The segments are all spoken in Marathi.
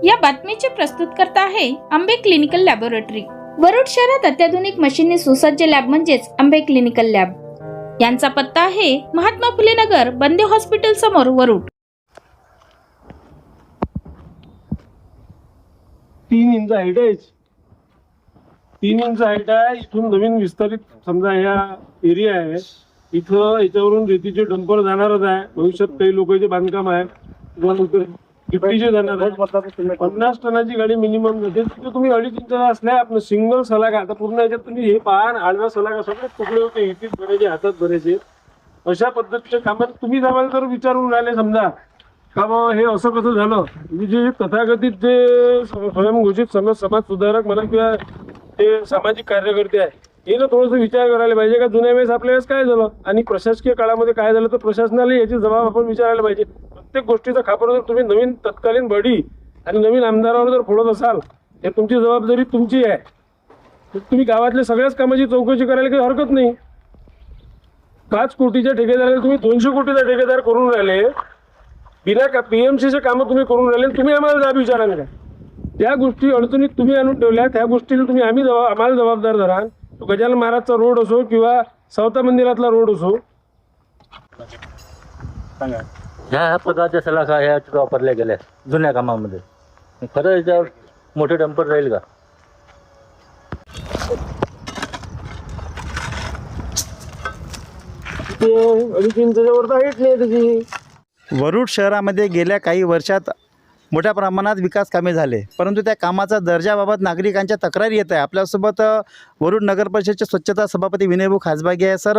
या बातमीचे प्रस्तुतकर्ता आहे आंबे क्लिनिकल लॅबोरेटरी। वरुड शहरात अत्याधुनिक मशीनने सुसज्ज लॅब म्हणजेच आंबे क्लिनिकल लॅब। यांचा पत्ता आहे महात्मा फुले नगर, बंदे हॉस्पिटल समोर, वरुड। 3 इंच हाईट आहे, 3 इंच हाईट आहे। इथून नवीन विस्तारित समजा या एरिया आहे, इथं याच्यावरून रेतीचे डंपर जाणारच आहे। भविष्यात काही लोकांचे बांधकाम आहे, गिट्टीचे जाणार आहे। 50 टनाची गाडी मिनिमम जाते। तिथे तुम्ही 2.5 इंचाचा असल्या आपलं सिंगल सलाग, आता पूर्ण याच्यात तुम्ही हे पहा, आडवा सलाग सगळे तुकडे होते, इथे भरायचे, हातात भरायचे, अशा पद्धतीचे काम तुम्ही आम्हाला जर विचारून राहिले समजा का बाबा हे असं कसं झालं, म्हणजे जे तथाकथित जे स्वयंघोषित समाज सुधारक म्हणा किंवा ते सामाजिक कार्यकर्ते आहे, हे ना थोडंसं विचार करायला पाहिजे का जुन्या वेळेस आपल्या वेळेस काय झालं आणि प्रशासकीय काळामध्ये काय झालं, तर प्रशासनाला याची जबाब आपण विचारायला पाहिजे। प्रत्येक गोष्टीचा खापर जर तुम्ही नवीन तत्कालीन बडी आणि नवीन आमदारावर जर फोडत असाल, हे तुमची जबाबदारी तुमची आहे। तुम्ही गावातल्या सगळ्याच कामाची चौकशी करायला काही हरकत नाही। 5 कोटीच्या ठेकेदाराला तुम्ही 200 कोटीचा ठेकेदार करून राहिले, बिना का PMCचे कामं तुम्ही करून राहिले, तुम्ही आम्हाला जाब विचाराल का? त्या गोष्टी अडचणीत तुम्ही आणून ठेवल्या, त्या गोष्टीला तुम्ही आम्हाला जबाबदार धरा। तो गजानन महाराजचा रोड असो किंवा सावता मंदिरातला रोड असो, ह्या प्रकारच्या सलाखा ह्या वापरल्या गेल्या जुन्या कामामध्ये, खरं याच्यावर मोठे डंपर राहील का? ते 2.5 इंचाच्या वर हाईट नाही त्याची। वरुड शहरामध्ये गेल्या काही वर्षात मोठ्या प्रमाणात विकास कामे झाले, परंतु त्या कामाचा दर्जाबाबत नागरिकांच्या तक्रारी येत आहे। आपल्यासोबत वरुड नगर परिषदेचे स्वच्छता सभापती विनयभाऊ खासबागे आहे। सर,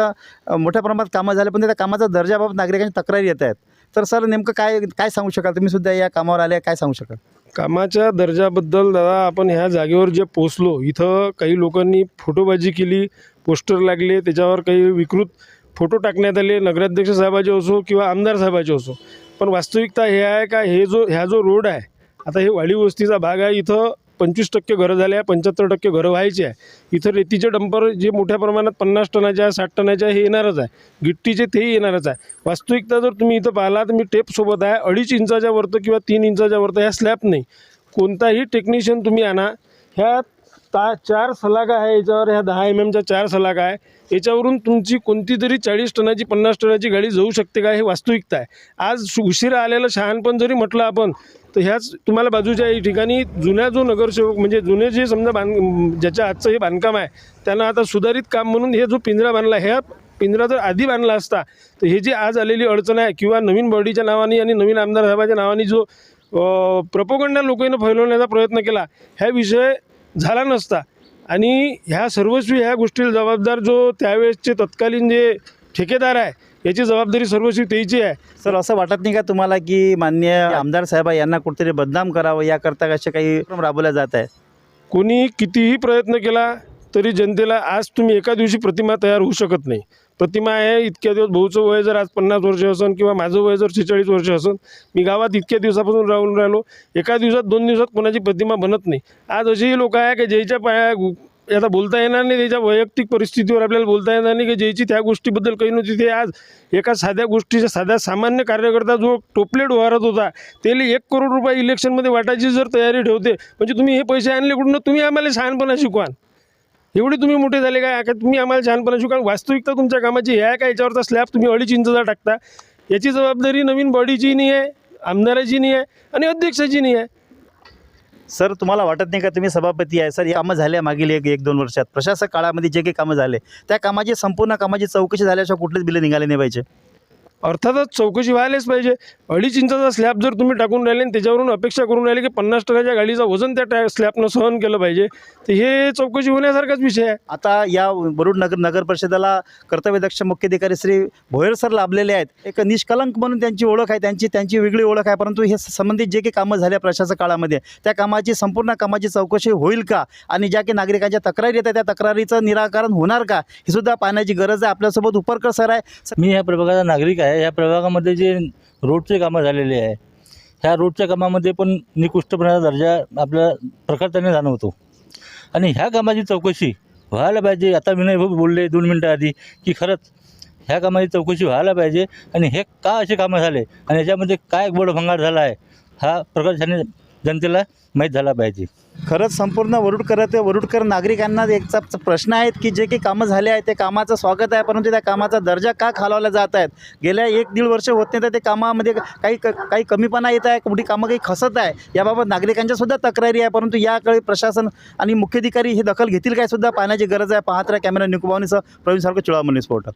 मोठ्या प्रमाणात कामं झाले, पण त्या कामाचा दर्जाबाबत नागरिकांच्या तक्रारी येत आहेत, तर सर नेमकं काय सांगू शकाल? तुम्ही सुद्धा या कामावर आले, काय सांगू शकाल? कामाच्या दर्जाबद्दल दादा, आपण ह्या जागेवर जे पोचलो, इथं काही लोकांनी फोटोबाजी केली, पोस्टर लागले, त्याच्यावर काही विकृत फोटो टाकण्यात आले, नगराध्यक्ष साहेबाचे असो किंवा आमदार साहेबाचे असो। पण वास्तविकता हे आहे का, ह्या जो रोड आहे, आता हे वाडी वस्तीचा भाग आहे, इथं 25% घरं झाले आहे, 75% घरं व्हायचे आहे। इथं रेतीचे डंपर जे मोठ्या प्रमाणात 50 टनाच्या 60 टनाच्या हे येणारच आहे, गिट्टीचे तेही येणारच आहे। वास्तविकता जर तुम्ही इथं पाहिला तर मी टेपसोबत आहे, 2.5 इंचाच्या वरतं किंवा 3 इंचाच्या वरतं ह्या स्लॅब नाही। कोणताही टेक्निशियन तुम्ही आणा, ह्या 4 सलागा आहे याच्यावर, ह्या 10 mm 4 सलागा आहे, याच्यावरून तुमची कोणती तरी 40 टनाची 50 टनाची गाडी जाऊ शकते का? हे वास्तविकता आहे। आज उशिरा आलेलं शहाणपण जरी म्हटलं आपण, तर ह्याच तुम्हाला बाजूच्या या ठिकाणी जुन्या जो नगरसेवक म्हणजे जुने जे समजा ज्याच्या आजचं हे बांधकाम आहे, त्यांना आता सुधारित काम म्हणून हे जो पिंजरा बांधला, ह्या पिंजरा जर आधी बांधला असता तर हे जी आज आलेली अडचण आहे किंवा नवीन बॉडीच्या नावाने आणि नवीन आमदार साहेबाच्या नावाने जो प्रोपोगंडा लोकांना फैलवण्याचा प्रयत्न केला, ह्या विषय झाला नसता। आणि ह्या सर्वस्वी ह्या गोष्टीला जबाबदार जो त्यावेळेसचे तत्कालीन जे ठेकेदार आहे, याची जबाबदारी सर्वस्वी त्याची आहे। सर, असं वाटत नाही का तुम्हाला की माननीय आमदार साहेब यांना कुठेतरी बदनाम करावं याकरता असे काही उपक्रम राबवले जात आहे? कोणी कितीही प्रयत्न केला तरी जनतेला आज तुम्ही एका दिवशी प्रतिमा तयार होऊ शकत नाही। प्रतिमा आहे इतक्या दिवस, भाऊचं वय जर आज 50 वर्ष असेल किंवा माझं वय जर 46 वर्ष असेल, मी गावात इतक्या दिवसापासून राहून राहिलो, एका दिवसात 2 दिवसात कोणाची प्रतिमा बनत नाही। आज असेही लोक आहे की ज्याच्या पाया आता बोलता येणार नाही, त्याच्या वैयक्तिक परिस्थितीवर आपल्याला बोलता येणार नाही की ज्याची त्या गोष्टीबद्दल काही नव्हती, ते आज एका साध्या गोष्टीचा साधा सामान्य कार्यकर्ता जो टोपलेट उभारत होता, त्याला 1 करोड रुपये इलेक्शनमध्ये वाटायची जर तयारी ठेवते, म्हणजे तुम्ही हे पैसे आणले कुठून? तुम्ही आम्हाला शहाणपणा शिकवाल, एवढे तुम्ही मोठे झाले काय का तुम्ही आम्हाला शहाणपणा शिकवाल? वास्तविकता तुमच्या कामाची हे आहे का याच्यावरचा स्लॅब तुम्ही 2.5 इंचाचा टाकता? याची जबाबदारी नवीन बॉडीची नाही आहे, आमदाराची नाही आहे आणि अध्यक्षाची नाही आहे। सर, तुम्हाला वाटत नाही का, तुम्ही सभापती आहे सर, कामं झाल्या मागील 1-2 वर्षात प्रशासक काळामध्ये जे काही कामं झाले, त्या कामाची संपूर्ण कामाची चौकशी झाल्याशिवाय कुठलेच बिलं निघाले नाही पाहिजे? अर्थातच चौकशी व्हायलाच पाहिजे। 2.5 इंचाचा स्लॅब जर तुम्ही टाकून राहिले आणि त्याच्यावरून अपेक्षा करून राहिले की 50 टनाच्या गाडीचं वजन त्या स्लॅबनं सहन केलं पाहिजे, तर हे चौकशी होण्यासारखाच विषय आहे। आता या वरुड नगर परिषदेला कर्तव्यदक्ष मुख्याधिकारी श्री भोयर सर लाभलेले आहेत। एक निष्कलंक म्हणून त्यांची ओळख आहे, त्यांची वेगळी ओळख आहे, परंतु हे संबंधित जे काही कामं झाल्या प्रशासक काळामध्ये, त्या कामाची संपूर्ण कामाची चौकशी होईल का आणि ज्या काही नागरिकांच्या तक्रारी येतात त्या तक्रारीचं निराकरण होणार का, हे सुद्धा पाहण्याची गरज आहे। आपल्यासोबत उपरकर सर आहे। मी ह्या प्रभागाचा नागरिक आहे। ह्या प्रभागामध्ये जे रोडचे कामं झालेले आहे, ह्या रोडच्या कामामध्ये पण निकृष्टपणाचा दर्जा आपल्या प्रकर्त्याने जाणवतो आणि ह्या कामाची चौकशी व्हायला पाहिजे। आता विनयभाऊ बोलले 2 मिनटं आधी की खरंच ह्या कामाची चौकशी व्हायला पाहिजे आणि हे का असे कामं झाले आणि याच्यामध्ये काय गोडभंगार झाला आहे, हा प्रकर्त्याने जनतेला माहीत झाला पाहिजे. खरंच संपूर्ण वरुडकर नागरिकांना एक प्रश्न आहेत की जे काही कामं झाले आहेत ते कामाचं स्वागत आहे, परंतु त्या कामाचा दर्जा का खालावला जात आहेत. गेल्या 1-1.5 वर्ष होत नाही तर ते कामामध्ये काही कमीपणा येत आहे, कुठली कामं काही खसत आहे. याबाबत नागरिकांच्या सुद्धा तक्रारी आहे, परंतु याकडे प्रशासन आणि मुख्याधिकारी हे दखल घेतील काय सुद्धा पाहण्याची गरज आहे. पाहत राहा कॅमेरा निकुबावनीसह प्रवीण सारखं चुळामणी स्फोट.